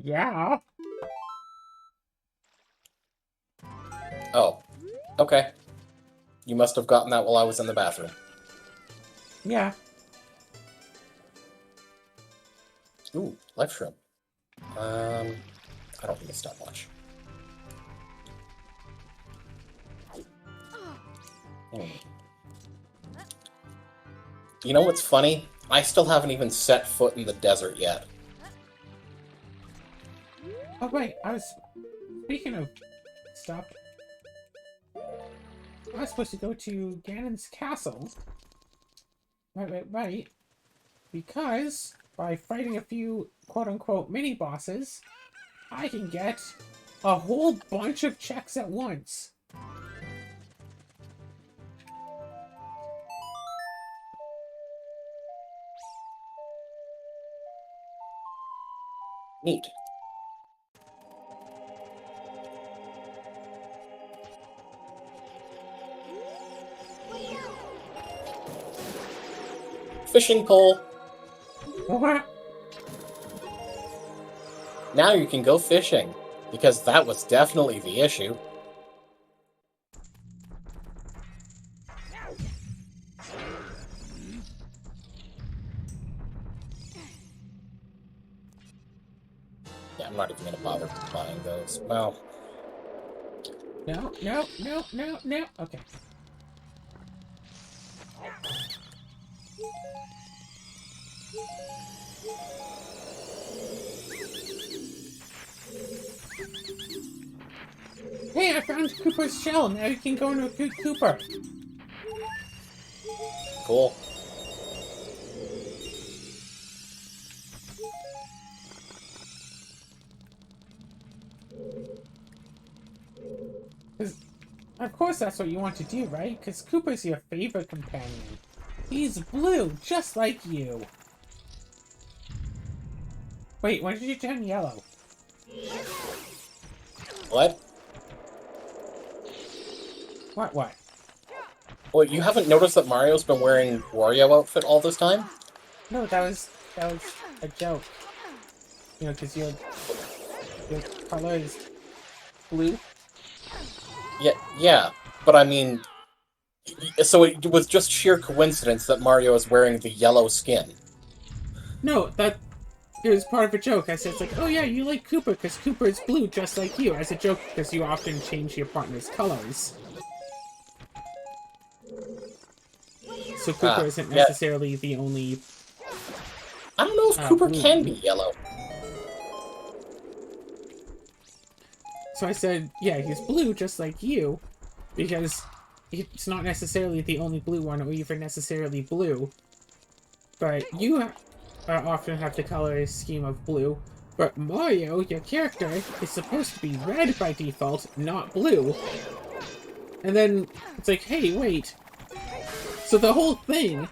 Yeah. Oh, okay. You must have gotten that while I was in the bathroom. Yeah. Ooh, life shrimp. I don't need a stopwatch. You know what's funny? I still haven't even set foot in the desert yet. Oh wait, speaking of stuff, I was supposed to go to Ganon's castle. Right. Because by fighting a few quote-unquote mini-bosses, I can get a whole bunch of checks at once. Neat. Fishing pole. What? Now you can go fishing, because that was definitely the issue. Yeah, I'm not even gonna bother buying those. Well, No. Okay. Hey, I found Koopa's shell. Now you can go into Koopa. cool. Of course that's what you want to do, right? Because Koopa's your favorite companion. He's blue, just like you. Wait, when did you turn yellow? What? What? Well, you haven't noticed that Mario's been wearing Wario outfit all this time? No, that was a joke. You know, because your color is blue. Yeah, but I mean, so it was just sheer coincidence that Mario is wearing the yellow skin. No, it was part of a joke. I said, it's like, oh yeah, you like Koopa because Koopa is blue just like you. As a joke, because you often change your partner's colors. So Koopa isn't necessarily the only... I don't know if Koopa blue. can be yellow. So I said, yeah, he's blue just like you, because it's not necessarily the only blue one, or even necessarily blue. But you often have the color scheme of blue. But Mario, your character, is supposed to be red by default, not blue. And then it's like, hey, wait. So the whole thing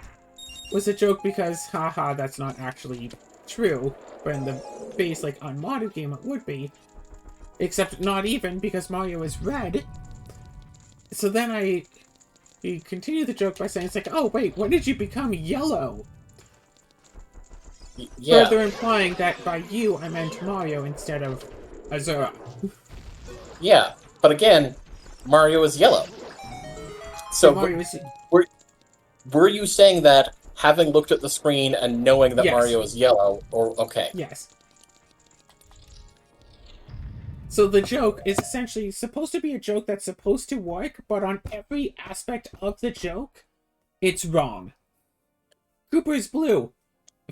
was a joke because, haha, that's not actually true. But in the base, like, unmodded game, it would be. Except not even, because Mario is red. So then he continued the joke by saying, it's like, oh, wait, when did you become yellow? Yeah. Further implying that by you, I meant Mario instead of Azura. Yeah, but again, Mario is yellow. So, Mario is... were you saying that having looked at the screen and knowing that Yes. Mario is yellow, or okay? Yes. So the joke is essentially supposed to be a joke that's supposed to work, but on every aspect of the joke, it's wrong. Cooper is blue.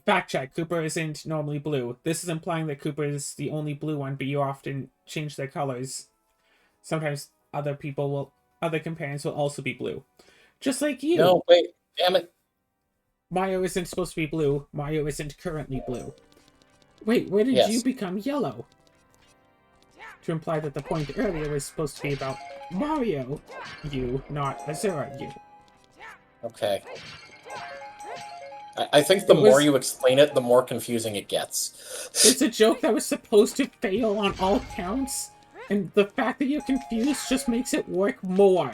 Fact check, Cooper isn't normally blue. This is implying that Cooper is the only blue one, but you often change their colors. Sometimes other companions will also be blue. Just like you. No, wait, damn it. Mario isn't supposed to be blue. Mario isn't currently blue. Wait, where did you become yellow? To imply that the point earlier was supposed to be about Mario, you, not Azura, you. Okay. I think the more you explain it, the more confusing it gets. It's a joke that was supposed to fail on all counts, and the fact that you're confused just makes it work more.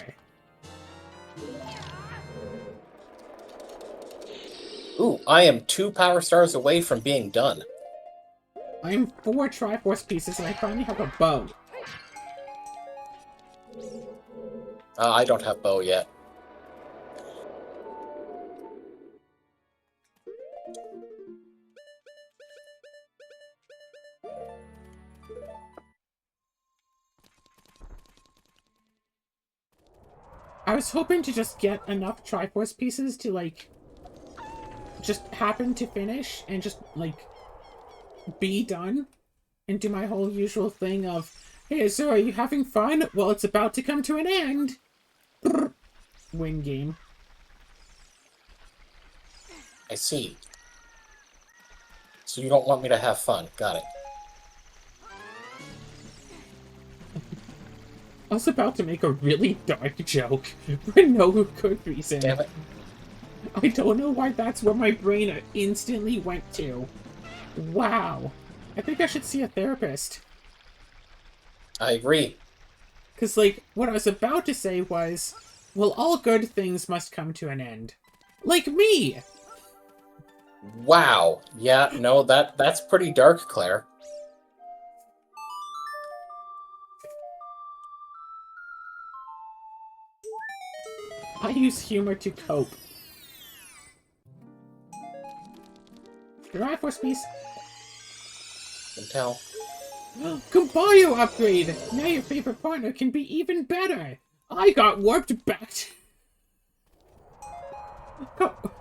Ooh, I am 2 power stars away from being done. I'm 4 Triforce pieces, and I finally have a bow. I don't have bow yet. I was hoping to just get enough Triforce pieces to, like, just happen to finish and just, like, be done and do my whole usual thing of, hey, so are you having fun? Well, it's about to come to an end. Win game. I see. So you don't want me to have fun. Got it. I was about to make a really dark joke for no good reason. Damn it. I don't know why that's where my brain instantly went to. Wow. I think I should see a therapist. I agree. Because, like, what I was about to say was, well, all good things must come to an end. Like me! Wow. Yeah, no, that's pretty dark, Claire. I use humor to cope. Triforce piece. Can tell. Combayo upgrade! Now your favorite partner can be even better! I got warped back to... Got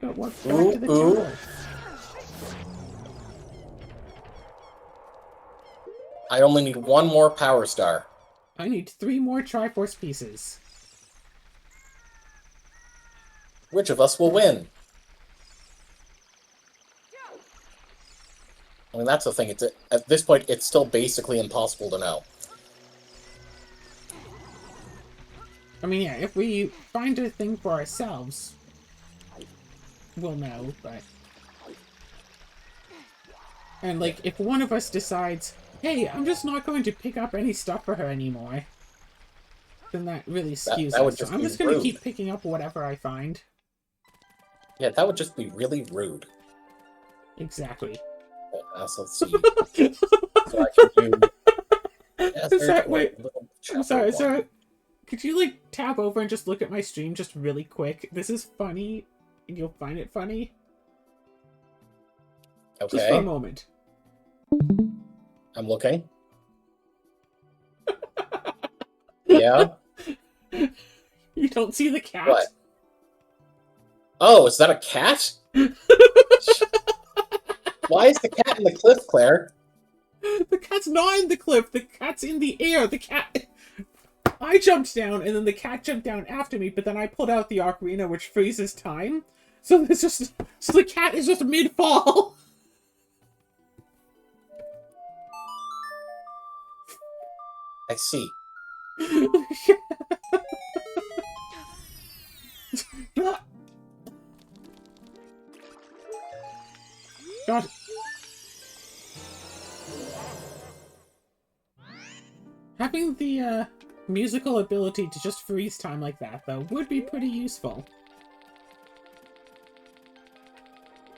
warped back to the jungle. I only need 1 more power star. I need 3 more Triforce pieces. Which of us will win? I mean, that's the thing. At this point, it's still basically impossible to know. I mean, yeah, if we find a thing for ourselves, we'll know, but... And, like, if one of us decides, hey, I'm just not going to pick up any stuff for her anymore, then that really skews that would us. just So I'm be just going to rude. keep picking up whatever I find. Yeah, that would just be really rude. Exactly. So let's see. So I can do... Wait, I'm sorry, so could you, like, tab over and just look at my stream just really quick? This is funny, and you'll find it funny. Okay. Just for a moment. I'm looking. Yeah? You don't see the cat? What? Oh, is that a cat? Why is the cat in the cliff, Claire? The cat's not in the cliff. The cat's in the air. The cat... I jumped down, and then the cat jumped down after me, but then I pulled out the ocarina, which freezes time. So it's just... So the cat is just mid-fall. I see. Having the musical ability to just freeze time like that, though, would be pretty useful.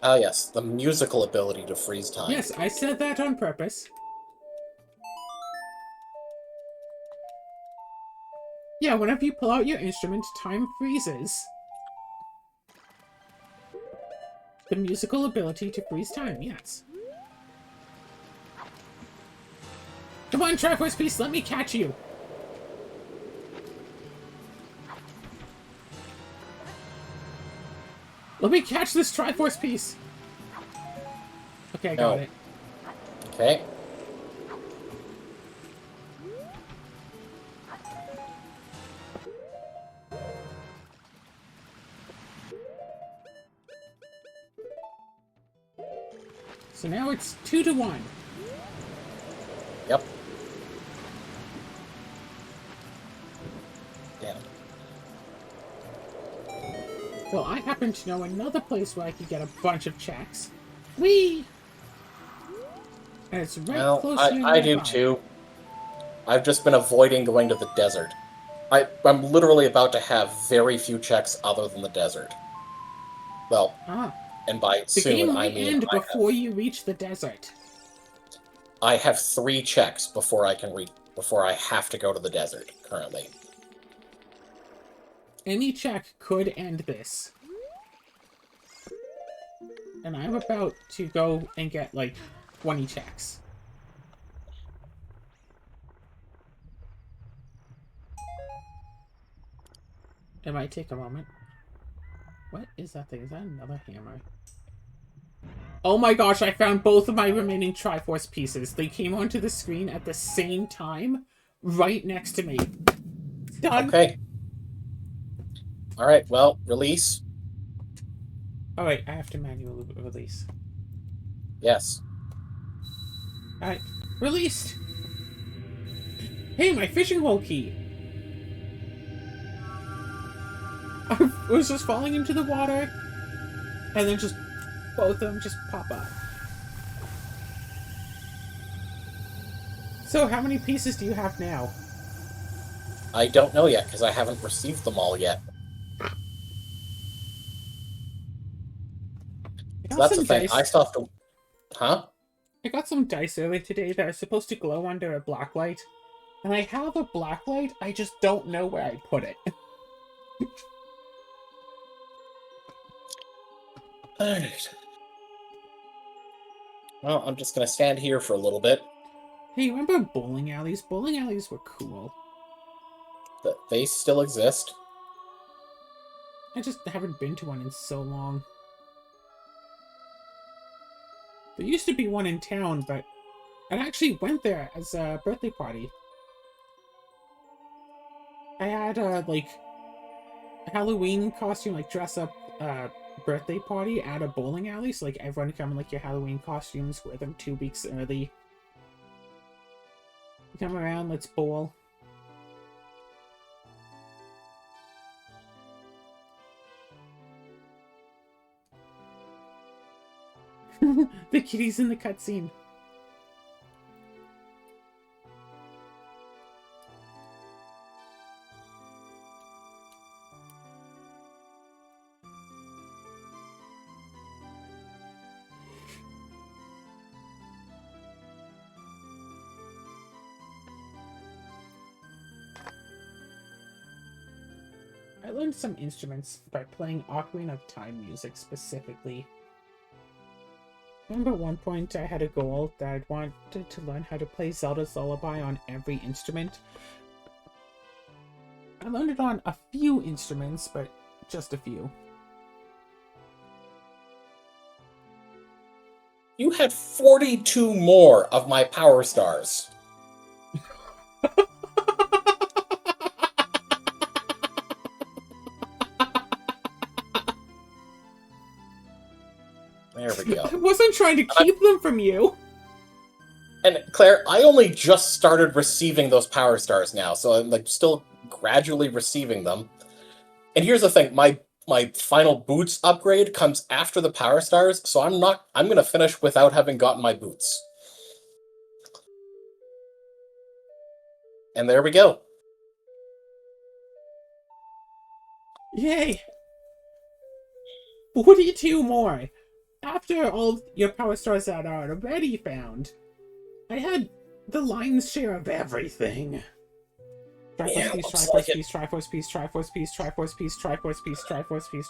Oh yes, the musical ability to freeze time. Yes, I said that on purpose. Yeah, whenever you pull out your instrument, time freezes. The musical ability to freeze time, yes. Come on, Triforce Piece, let me catch you! Let me catch this Triforce Piece! Okay, I got it. Okay. So now it's 2-1. Yep. Damn it. Well, I happen to know another place where I could get a bunch of checks. Whee! And it's right close to you. I do too. I've just been avoiding going to the desert. I'm literally about to have very few checks other than the desert. Well, and by the soon, game I might mean end before you reach the desert. I have 3 checks before I have to go to the desert, currently. Any check could end this. And I'm about to go and get, like, 20 checks. It might take a moment. What is that thing? Is that another hammer? Oh my gosh, I found both of my remaining Triforce pieces. They came onto the screen at the same time, right next to me. Done! Okay. Alright, well, release. Alright, I have to manually release. Yes. Alright, released! Hey, my fishing hole key! I was just falling into the water, and then just both of them just pop up. So, how many pieces do you have now? I don't know yet, because I haven't received them all yet. So that's the thing. I still have to... Huh? I got some dice earlier today that are supposed to glow under a black light. And I have a black light, I just don't know where I put it. Alright. Well, I'm just gonna stand here for a little bit. Hey, remember bowling alleys? Bowling alleys were cool. But they still exist. I just haven't been to one in so long. There used to be one in town, but I actually went there as a birthday party. I had like a Halloween costume, like dress up birthday party at a bowling alley, so like everyone come in like your Halloween costumes, wear them 2 weeks early. Come around, let's bowl. The kitty's in the cutscene. I learned some instruments by playing Ocarina of Time music specifically. I remember at one point I had a goal that I wanted to learn how to play Zelda's Lullaby on every instrument. I learned it on a few instruments, but just a few. You had 42 more of my power stars. There we go. I wasn't trying to keep them from you. And Claire, I only just started receiving those power stars now, so I'm like still gradually receiving them. And here's the thing, my final boots upgrade comes after the power stars, so I'm gonna finish without having gotten my boots. And there we go. Yay! 42 more! After all your power stars that are already found, I had the lion's share of everything. Triforce Yeah, piece, looks Triforce like it. piece, Triforce piece, Triforce piece, Triforce piece, Triforce piece, Triforce piece, Triforce